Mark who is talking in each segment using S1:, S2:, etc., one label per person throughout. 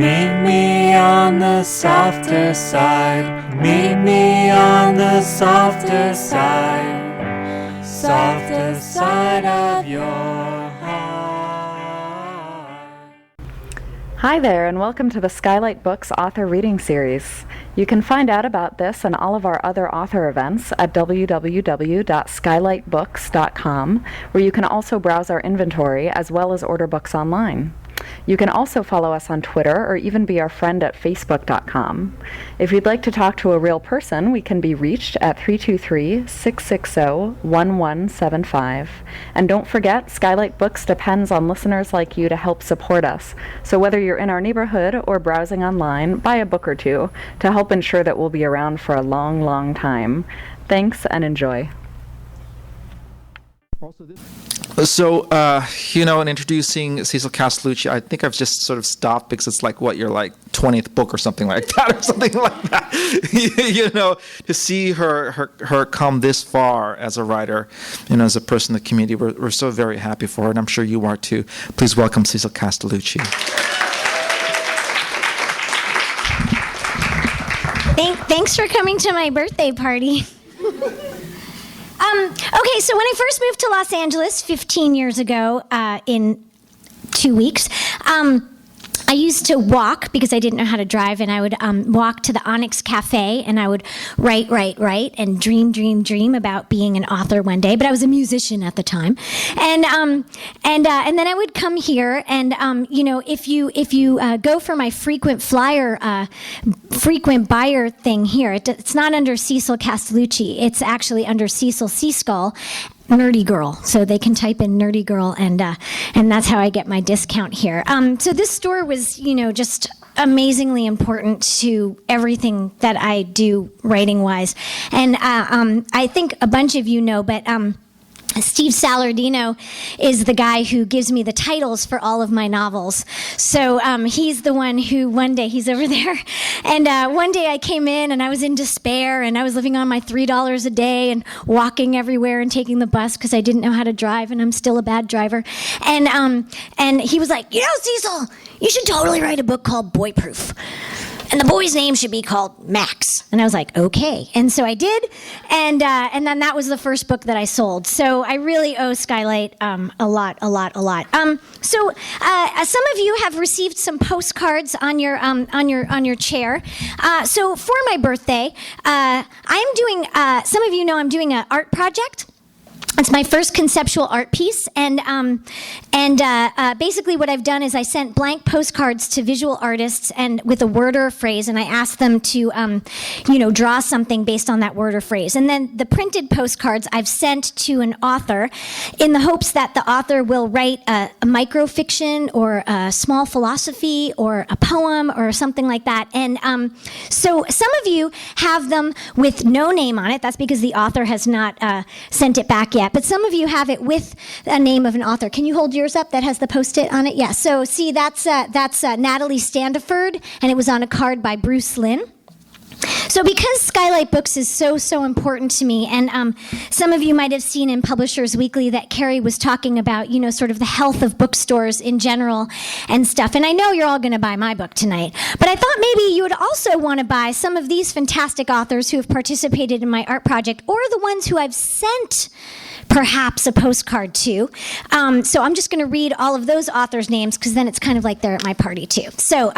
S1: Meet me on the softer side. Meet me on the softer side. Softer side of your heart.
S2: Hi there, and welcome to the Skylight Books author reading series. You can find out about this and all of our other author events at www.skylightbooks.com, where you can also browse our inventory as well as order books online. You can also follow us on Twitter or even be our friend at facebook.com. If you'd like to talk to a real person, we can be reached at 323-660-1175. And don't forget, Skylight Books depends on listeners like you to help support us. So whether you're in our neighborhood or browsing online, buy a book or two to help ensure that we'll be around for a long, long time. Thanks and enjoy.
S3: So, in introducing Cecil Castelucci, I think I've just sort of stopped because it's like, your 20th book or something like that, or something like that. To see her come this far as a writer, as a person in the community, we're so very happy for her, and I'm sure you are too. Please welcome Cecil Castelucci.
S4: Thanks for coming to my birthday party. Okay, so when I first moved to Los Angeles 15 years ago, in 2 weeks, I used to walk because I didn't know how to drive, and I would walk to the Onyx Cafe, and I would write, and dream about being an author one day. But I was a musician at the time, and then I would come here, and if you go for my frequent flyer, frequent buyer thing here, it's not under Cecil Castellucci. It's actually under Cecil Seaskull. Nerdy Girl, so they can type in Nerdy Girl, and that's how I get my discount here. So this store was, just amazingly important to everything that I do writing-wise, and I think a bunch of you know, but Steve Salardino is the guy who gives me the titles for all of my novels. So he's the one who one day, he's over there, and one day I came in and I was in despair, and I was living on my $3 a day and walking everywhere and taking the bus because I didn't know how to drive, and I'm still a bad driver. And he was like, Cecil, you should totally write a book called Boy Proof. And the boy's name should be called Max. And I was like, okay. And so I did, and then that was the first book that I sold. So I really owe Skylight a lot. So some of you have received some postcards on your chair. So for my birthday, I'm doing. Some of you know I'm doing an art project. It's my first conceptual art piece, and basically what I've done is I sent blank postcards to visual artists and with a word or a phrase, and I asked them to, draw something based on that word or phrase. And then the printed postcards I've sent to an author in the hopes that the author will write a microfiction or a small philosophy or a poem or something like that. And so some of you have them with no name on it. That's because the author has not sent it back yet. But some of you have it with a name of an author. Can you hold yours up that has the Post-it on it? Yeah, so see, that's Natalie Standiford, and it was on a card by Bruce Lynn. So because Skylight Books is so important to me, and some of you might have seen in Publishers Weekly that Carrie was talking about, sort of the health of bookstores in general and stuff. And I know you're all going to buy my book tonight, but I thought maybe you would also want to buy some of these fantastic authors who have participated in my art project, or the ones who I've sent perhaps a postcard to. So I'm just going to read all of those authors' names, because then it's kind of like they're at my party too. So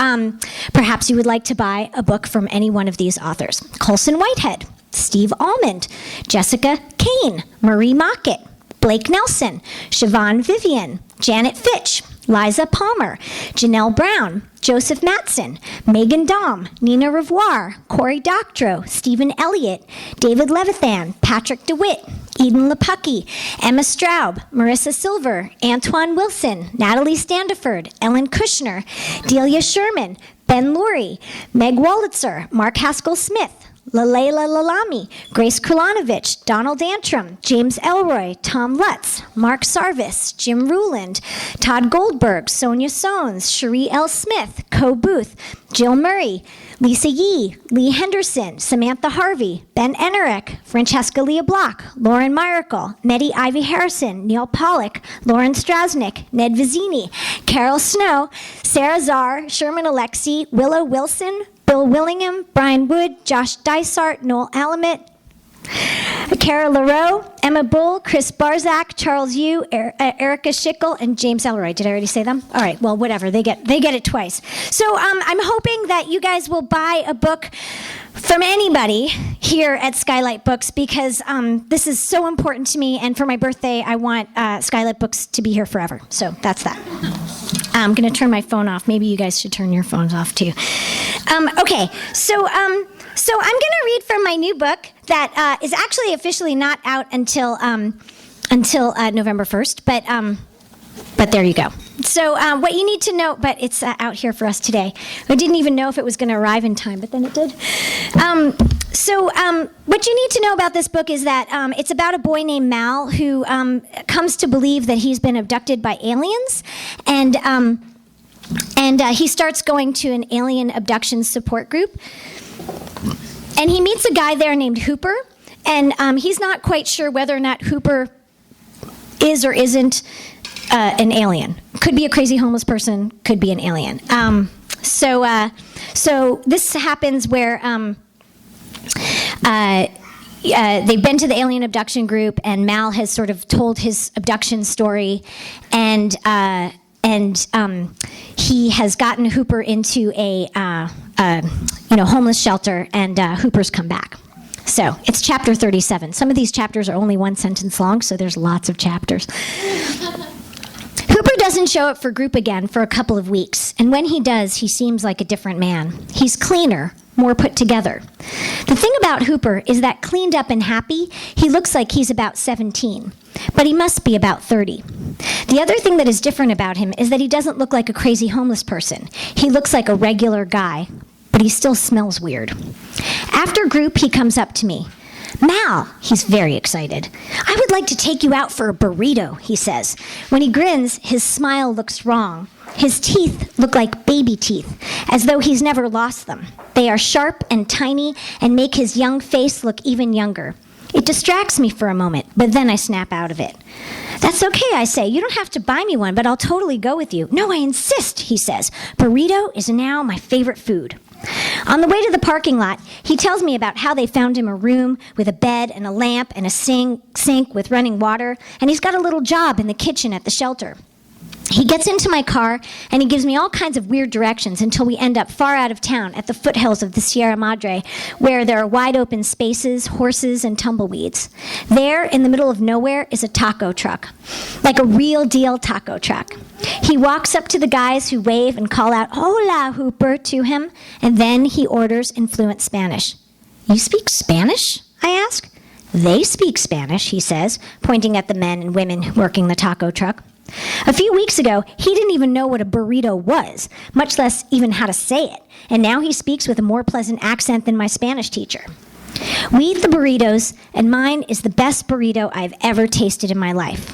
S4: perhaps you would like to buy a book from any one of these authors. Colson Whitehead, Steve Almond, Jessica Kane, Marie Mockett, Blake Nelson, Siobhan Vivian, Janet Fitch, Liza Palmer, Janelle Brown, Joseph Matson, Megan Daum, Nina Revoir, Cory Doctorow, Stephen Elliott, David Levithan, Patrick DeWitt, Eden Lepucki, Emma Straub, Marissa Silver, Antoine Wilson, Natalie Standiford, Ellen Kushner, Delia Sherman, Ben Lurie, Meg Wolitzer, Mark Haskell Smith, Lalela Lalami, Grace Krulanovich, Donald Antrim, James Elroy, Tom Lutz, Mark Sarvis, Jim Ruland, Todd Goldberg, Sonia Sones, Cherie L. Smith, Co Booth, Jill Murray, Lisa Yee, Lee Henderson, Samantha Harvey, Ben Enerick, Francesca Leah Block, Lauren Miracle, Nettie Ivy Harrison, Neil Pollack, Lauren Strasnick, Ned Vizzini, Carol Snow, Sarah Czar, Sherman Alexie, Willow Wilson, Bill Willingham, Brian Wood, Josh Dysart, Noel Alamette, Kara LaRoe, Emma Bull, Chris Barzak, Charles Yu, Erica Schickel, and James Elroy. Did I already say them? All right, well, whatever. They get it twice. So I'm hoping that you guys will buy a book from anybody here at Skylight Books because this is so important to me, and for my birthday, I want Skylight Books to be here forever. So that's that. I'm going to turn my phone off. Maybe you guys should turn your phones off too. Okay, so I'm going to read from my new book that is actually officially not out until November 1st, but there you go. So what you need to know, but it's out here for us today. I didn't even know if it was going to arrive in time, but then it did. What you need to know about this book is that it's about a boy named Mal who comes to believe that he's been abducted by aliens, and he starts going to an alien abduction support group. And he meets a guy there named Hooper, and he's not quite sure whether or not Hooper is or isn't an alien. Could be a crazy homeless person, could be an alien. So this happens where they've been to the alien abduction group, and Mal has sort of told his abduction story, and he has gotten Hooper into a homeless shelter, and Hooper's come back. So it's chapter 37. Some of these chapters are only one sentence long, so there's lots of chapters. Hooper doesn't show up for group again for a couple of weeks, and when he does, he seems like a different man. He's cleaner, more put together. The thing about Hooper is that cleaned up and happy, he looks like he's about 17, but he must be about 30. The other thing that is different about him is that he doesn't look like a crazy homeless person. He looks like a regular guy, but he still smells weird. After group, he comes up to me. Mal, he's very excited. I would like to take you out for a burrito, he says. When he grins, his smile looks wrong. His teeth look like baby teeth, as though he's never lost them. They are sharp and tiny and make his young face look even younger. It distracts me for a moment, but then I snap out of it. That's okay, I say. You don't have to buy me one, but I'll totally go with you. No, I insist, he says. Burrito is now my favorite food. On the way to the parking lot, he tells me about how they found him a room with a bed and a lamp and a sink with running water, and he's got a little job in the kitchen at the shelter. He gets into my car, and he gives me all kinds of weird directions until we end up far out of town at the foothills of the Sierra Madre, where there are wide open spaces, horses, and tumbleweeds. There, in the middle of nowhere, is a taco truck, like a real deal taco truck. He walks up to the guys who wave and call out, "Hola, Hooper," to him, and then he orders in fluent Spanish. "You speak Spanish?" I ask. "They speak Spanish," he says, pointing at the men and women working the taco truck. A few weeks ago, he didn't even know what a burrito was, much less even how to say it, and now he speaks with a more pleasant accent than my Spanish teacher. We eat the burritos, and mine is the best burrito I've ever tasted in my life.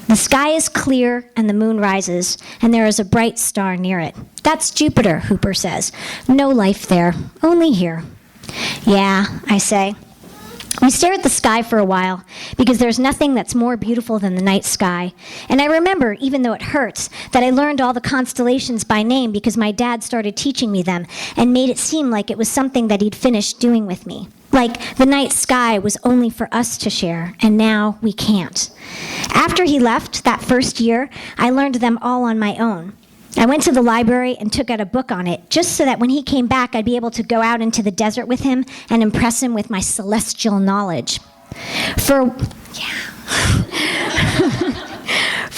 S4: The sky is clear, and the moon rises, and there is a bright star near it. That's Jupiter, Hooper says. No life there, only here. Yeah, I say. We stare at the sky for a while, because there's nothing that's more beautiful than the night sky. And I remember, even though it hurts, that I learned all the constellations by name because my dad started teaching me them and made it seem like it was something that he'd finished doing with me. Like the night sky was only for us to share, and now we can't. After he left, that first year, I learned them all on my own. I went to the library and took out a book on it, just so that when he came back, I'd be able to go out into the desert with him and impress him with my celestial knowledge. For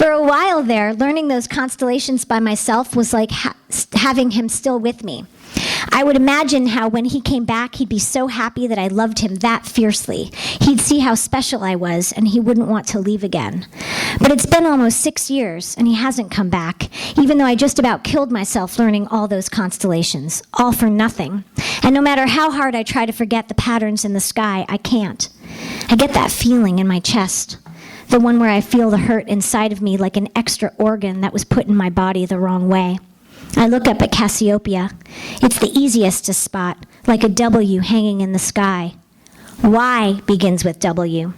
S4: a while there, learning those constellations by myself was like having him still with me. I would imagine how when he came back, he'd be so happy that I loved him that fiercely. He'd see how special I was, and he wouldn't want to leave again. But it's been almost 6 years, and he hasn't come back, even though I just about killed myself learning all those constellations, all for nothing. And no matter how hard I try to forget the patterns in the sky, I can't. I get that feeling in my chest, the one where I feel the hurt inside of me like an extra organ that was put in my body the wrong way. I look up at Cassiopeia. It's the easiest to spot, like a W hanging in the sky. Y begins with W.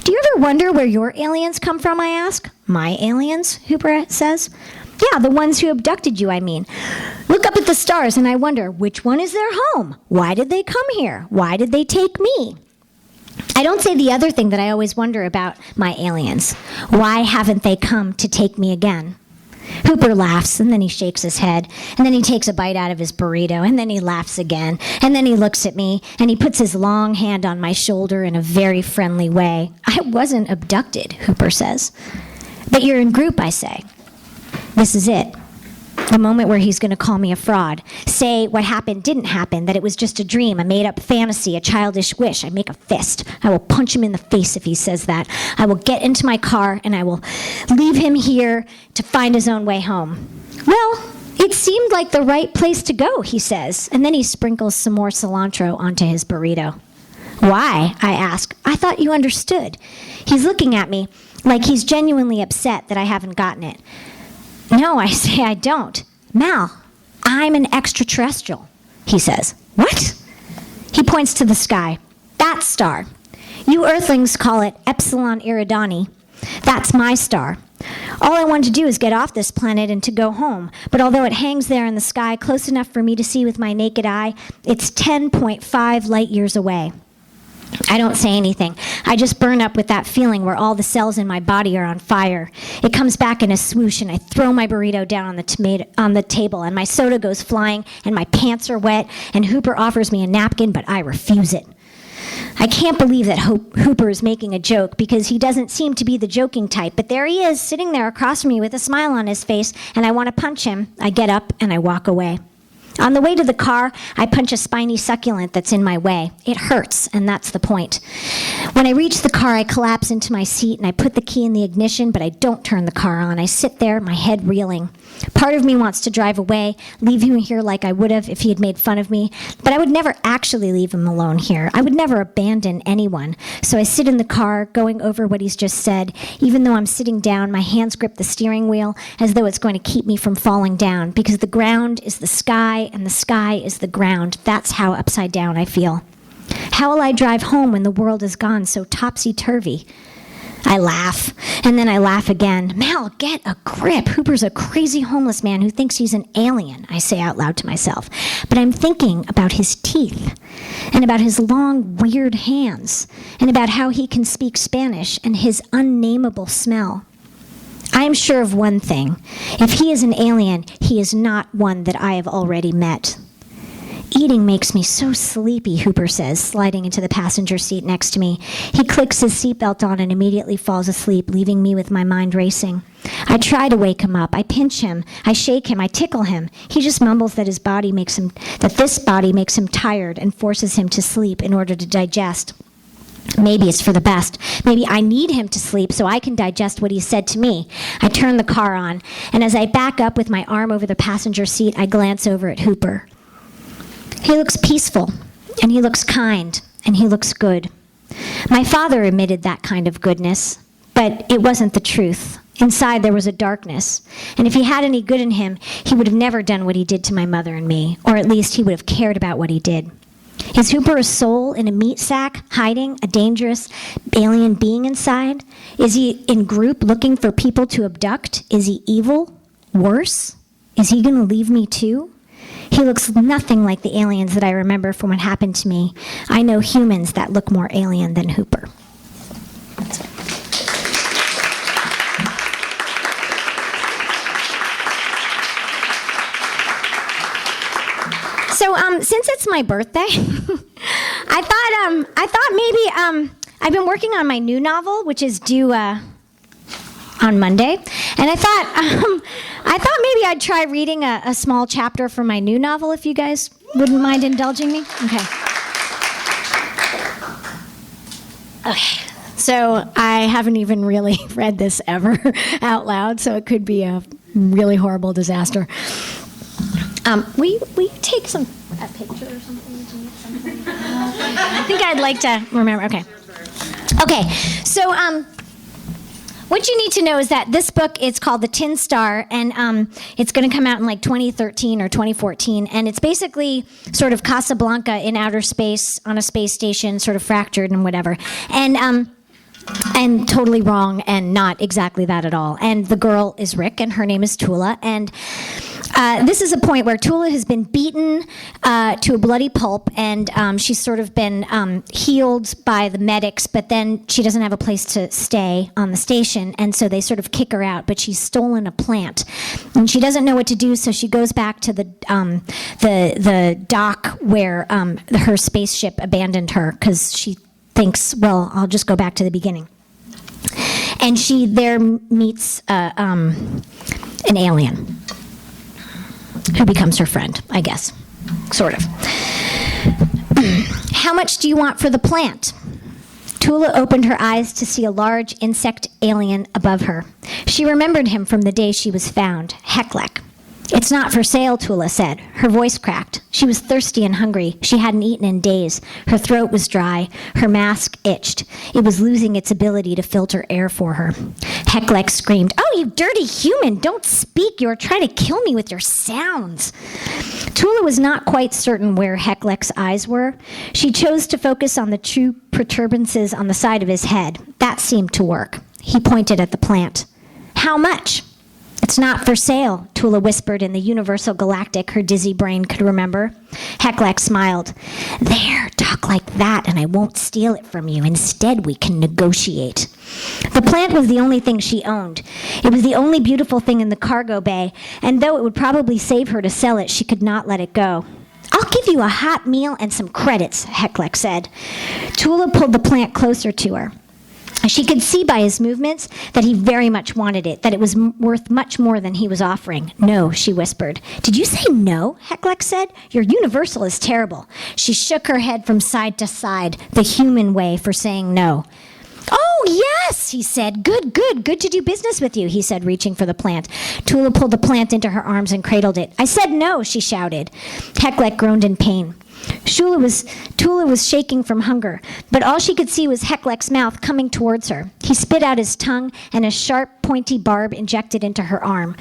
S4: Do you ever wonder where your aliens come from, I ask? My aliens, Hooper says. Yeah, the ones who abducted you, I mean. Look up at the stars and I wonder, which one is their home? Why did they come here? Why did they take me? I don't say the other thing that I always wonder about my aliens. Why haven't they come to take me again? Hooper laughs, and then he shakes his head, and then he takes a bite out of his burrito, and then he laughs again, and then he looks at me, and he puts his long hand on my shoulder in a very friendly way. I wasn't abducted, Hooper says. But you're in group, I say. This is it. The moment where he's going to call me a fraud. Say what happened didn't happen, that it was just a dream, a made-up fantasy, a childish wish. I make a fist. I will punch him in the face if he says that. I will get into my car, and I will leave him here to find his own way home. Well, it seemed like the right place to go, he says, and then he sprinkles some more cilantro onto his burrito. Why? I ask. I thought you understood. He's looking at me like he's genuinely upset that I haven't gotten it. No, I say I don't. Mal, I'm an extraterrestrial, he says. What? He points to the sky. That star. You Earthlings call it Epsilon Eridani. That's my star. All I want to do is get off this planet and to go home. But although it hangs there in the sky close enough for me to see with my naked eye, it's 10.5 light years away. I don't say anything. I just burn up with that feeling where all the cells in my body are on fire. It comes back in a swoosh, and I throw my burrito down on the table, and my soda goes flying, and my pants are wet, and Hooper offers me a napkin, but I refuse it. I can't believe that Hooper is making a joke, because he doesn't seem to be the joking type, but there he is, sitting there across from me with a smile on his face, and I want to punch him. I get up, and I walk away. On the way to the car, I punch a spiny succulent that's in my way. It hurts, and that's the point. When I reach the car, I collapse into my seat, and I put the key in the ignition, but I don't turn the car on. I sit there, my head reeling. Part of me wants to drive away, leave him here like I would have if he had made fun of me, but I would never actually leave him alone here. I would never abandon anyone. So I sit in the car, going over what he's just said. Even though I'm sitting down, my hands grip the steering wheel as though it's going to keep me from falling down, because the ground is the sky, and the sky is the ground. That's how upside down I feel. How will I drive home when the world is gone so topsy-turvy? I laugh, and then I laugh again. Mal, get a grip. Hooper's a crazy homeless man who thinks he's an alien, I say out loud to myself. But I'm thinking about his teeth, and about his long, weird hands, and about how he can speak Spanish, and his unnameable smell. I am sure of one thing. If he is an alien, he is not one that I have already met. Eating makes me so sleepy, Hooper says, sliding into the passenger seat next to me. He clicks his seatbelt on and immediately falls asleep, leaving me with my mind racing. I try to wake him up. I pinch him. I shake him. I tickle him. He just mumbles that this body makes him tired and forces him to sleep in order to digest. Maybe it's for the best. Maybe I need him to sleep so I can digest what he said to me. I turn the car on, and as I back up with my arm over the passenger seat, I glance over at Hooper. He looks peaceful, and he looks kind, and he looks good. My father emitted that kind of goodness, but it wasn't the truth. Inside there was a darkness, and if he had any good in him, he would have never done what he did to my mother and me, or at least he would have cared about what he did. Is Hooper a soul in a meat sack, hiding a dangerous alien being inside? Is he in group looking for people to abduct? Is he evil? Worse? Is he going to leave me too? He looks nothing like the aliens that I remember from what happened to me. I know humans that look more alien than Hooper. So, since it's my birthday, I thought maybe I've been working on my new novel, which is due on Monday, and I thought maybe I'd try reading a small chapter from my new novel, if you guys wouldn't mind indulging me. Okay. So I haven't even really read this ever out loud, so it could be a really horrible disaster. Will you take a picture or something? I think I'd like to remember. Okay. So what you need to know is that this book, it's called The Tin Star, and it's going to come out in like 2013 or 2014, and it's basically sort of Casablanca in outer space on a space station, sort of fractured and whatever. And totally wrong, and not exactly that at all. And the girl is Rick, and her name is Tula. And this is a point where Tula has been beaten to a bloody pulp, and she's sort of been healed by the medics, but then she doesn't have a place to stay on the station, and so they sort of kick her out. But she's stolen a plant, and she doesn't know what to do, so she goes back to the dock where her spaceship abandoned her, because she thinks, well, I'll just go back to the beginning. And she there meets an alien who becomes her friend, I guess, sort of. How much do you want for the plant? Tula opened her eyes to see a large insect alien above her. She remembered him from the day she was found, Heclek. It's not for sale, Tula said. Her voice cracked. She was thirsty and hungry. She hadn't eaten in days. Her throat was dry. Her mask itched. It was losing its ability to filter air for her. Heclek screamed, "Oh, you dirty human! Don't speak! You are trying to kill me with your sounds!" Tula was not quite certain where Heclek's eyes were. She chose to focus on the two protuberances on the side of his head. That seemed to work. He pointed at the plant. "How much?" "It's not for sale," Tula whispered in the universal galactic her dizzy brain could remember. Heclek smiled. "There, talk like that and I won't steal it from you. Instead, we can negotiate." The plant was the only thing she owned. It was the only beautiful thing in the cargo bay, and though it would probably save her to sell it, she could not let it go. "I'll give you a hot meal and some credits," Heclek said. Tula pulled the plant closer to her. She could see by his movements that he very much wanted it, that it was worth much more than he was offering. "No," she whispered. "Did you say no?" Heclek said. "Your universal is terrible." She shook her head from side to side, the human way for saying no. "Oh, yes," he said. Good to do business with you," he said, reaching for the plant. Tula pulled the plant into her arms and cradled it. "I said no," she shouted. Heclek groaned in pain. Tula was shaking from hunger, but all she could see was Heclek's mouth coming towards her. He spit out his tongue, and a sharp, pointy barb injected into her arm.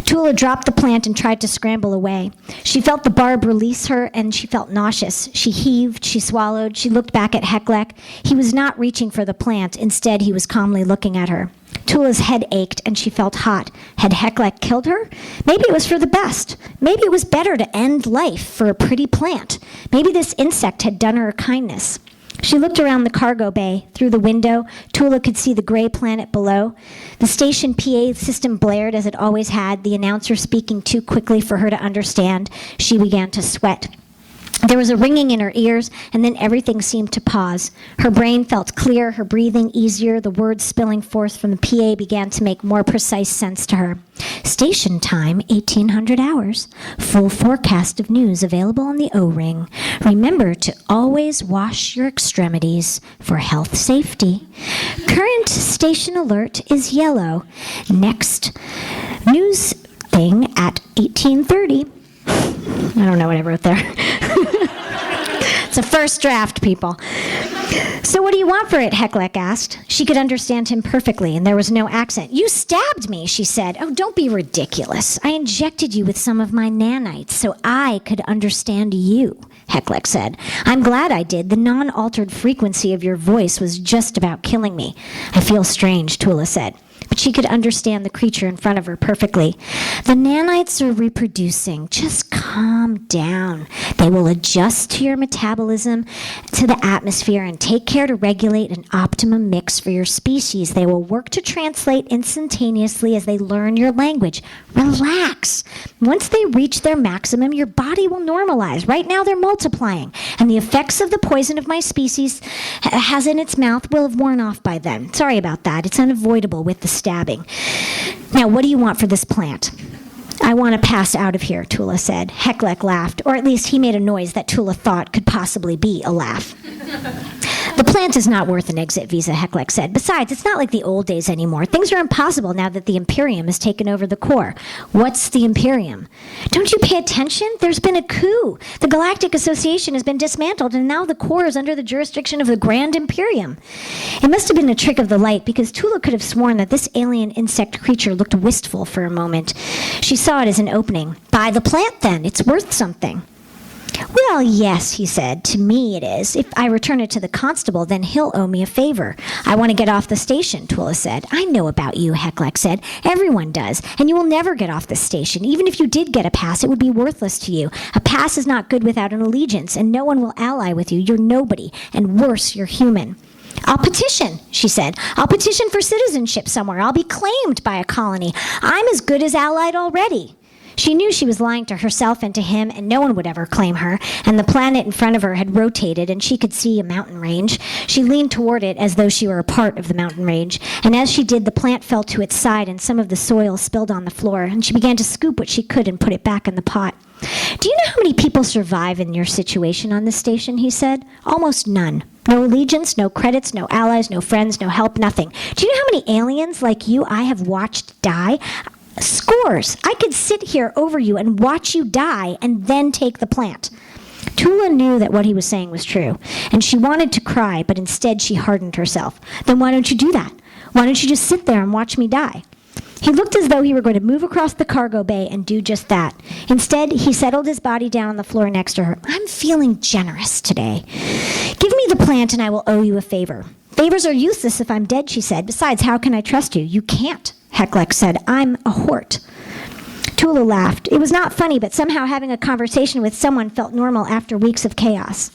S4: Tula dropped the plant and tried to scramble away. She felt the barb release her, and she felt nauseous. She heaved, she swallowed, she looked back at Heclek. He was not reaching for the plant. Instead, he was calmly looking at her. Tula's head ached, and she felt hot. Had Heclek killed her? Maybe it was for the best. Maybe it was better to end life for a pretty plant. Maybe this insect had done her a kindness. She looked around the cargo bay. Through the window, Tula could see the gray planet below. The station PA system blared as it always had, the announcer speaking too quickly for her to understand. She began to sweat. There was a ringing in her ears, and then everything seemed to pause. Her brain felt clear, her breathing easier, the words spilling forth from the PA began to make more precise sense to her. "Station time, 1800 hours. Full forecast of news available on the O-ring. Remember to always wash your extremities for health safety. Current station alert is yellow. Next news thing at 1830. I don't know what I wrote there. It's a first draft, people. "So what do you want for it?" Heclek asked. She could understand him perfectly, and there was no accent. "You stabbed me," she said. "Oh, don't be ridiculous. I injected you with some of my nanites so I could understand you," Heclek said. "I'm glad I did. The non-altered frequency of your voice was just about killing me." "I feel strange," Tula said. But she could understand the creature in front of her perfectly. "The nanites are reproducing. Just calm down. They will adjust to your metabolism, to the atmosphere, and take care to regulate an optimum mix for your species. They will work to translate instantaneously as they learn your language. Relax. Once they reach their maximum, your body will normalize. Right now, they're multiplying, and the effects of the poison of my species has in its mouth will have worn off by then. Sorry about that. It's unavoidable with the stabbing. Now, what do you want for this plant? I want to pass out of here, Tula said. Hecklek laughed, or at least he made a noise that Tula thought could possibly be a laugh. The plant is not worth an exit visa, Hecklek said. Besides, it's not like the old days anymore. Things are impossible now that the Imperium has taken over the core. What's the Imperium? Don't you pay attention? There's been a coup. The Galactic Association has been dismantled, and now the core is under the jurisdiction of the Grand Imperium. It must have been a trick of the light, because Tula could have sworn that this alien insect creature looked wistful for a moment. She saw it as an opening. Buy the plant, then. It's worth something. Well, yes, he said. To me it is. If I return it to the constable, then he'll owe me a favor. I want to get off the station, Tula said. I know about you, Hecklek said. Everyone does. And you will never get off the station. Even if you did get a pass, it would be worthless to you. A pass is not good without an allegiance, and no one will ally with you. You're nobody. And worse, you're human. I'll petition, she said. I'll petition for citizenship somewhere. I'll be claimed by a colony. I'm as good as allied already. She knew she was lying to herself and to him, and no one would ever claim her, and the planet in front of her had rotated, and she could see a mountain range. She leaned toward it as though she were a part of the mountain range, and as she did, the plant fell to its side, and some of the soil spilled on the floor, and she began to scoop what she could and put it back in the pot. Do you know how many people survive in your situation on this station, he said. Almost none. No allegiance, no credits, no allies, no friends, no help, nothing. Do you know how many aliens like you I have watched die? Scores. I could sit here over you and watch you die and then take the plant. Tula knew that what he was saying was true, and she wanted to cry, but instead she hardened herself. Then why don't you do that? Why don't you just sit there and watch me die? He looked as though he were going to move across the cargo bay and do just that. Instead, he settled his body down on the floor next to her. I'm feeling generous today. Give me the plant and I will owe you a favor. Favors are useless if I'm dead, she said. Besides, how can I trust you? You can't, Hecklek said. I'm a hort. Tula laughed. It was not funny, but somehow having a conversation with someone felt normal after weeks of chaos.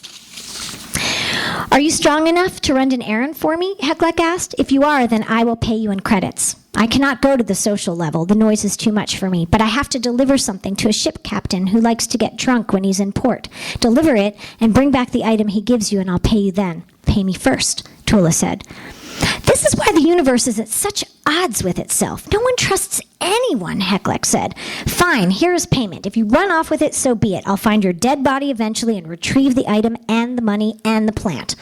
S4: Are you strong enough to run an errand for me? Hecklek asked. If you are, then I will pay you in credits. I cannot go to the social level. The noise is too much for me. But I have to deliver something to a ship captain who likes to get drunk when he's in port. Deliver it and bring back the item he gives you, and I'll pay you then. Pay me first, Tula said. This is why the universe is at such odds with itself. No one trusts anyone, Hecklek said. Fine, here is payment. If you run off with it, so be it. I'll find your dead body eventually and retrieve the item and the money and the plant.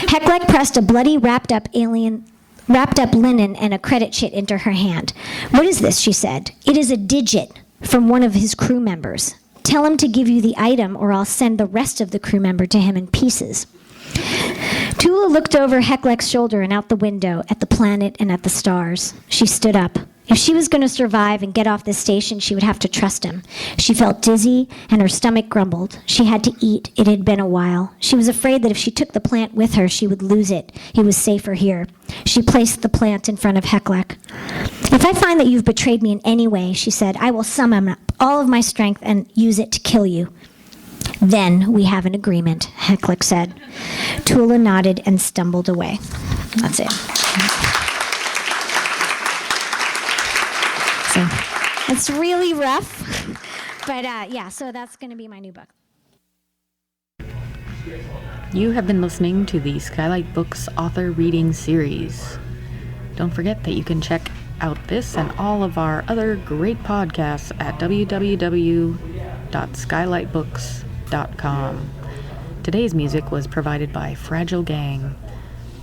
S4: Hecklek pressed a bloody, wrapped up linen and a credit sheet into her hand. What is this, she said. It is a digit from one of his crew members. Tell him to give you the item or I'll send the rest of the crew member to him in pieces. Tula looked over Hecklek's shoulder and out the window at the planet and at the stars. She stood up. If she was going to survive and get off this station, she would have to trust him. She felt dizzy, and her stomach grumbled. She had to eat. It had been a while. She was afraid that if she took the plant with her, she would lose it. He was safer here. She placed the plant in front of Hecklek. If I find that you've betrayed me in any way, she said, I will summon up all of my strength and use it to kill you. Then we have an agreement, Hecklek said. Tula nodded and stumbled away. That's it. So it's really rough, but yeah, so that's going to be my new book.
S2: You have been listening to the Skylight Books author reading series. Don't forget that you can check out this and all of our other great podcasts at www.skylightbooks.com. Today's music was provided by Fragile Gang.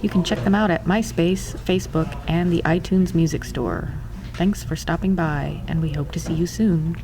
S2: You can check them out at MySpace, Facebook, and the iTunes Music Store. Thanks for stopping by, and we hope to see you soon.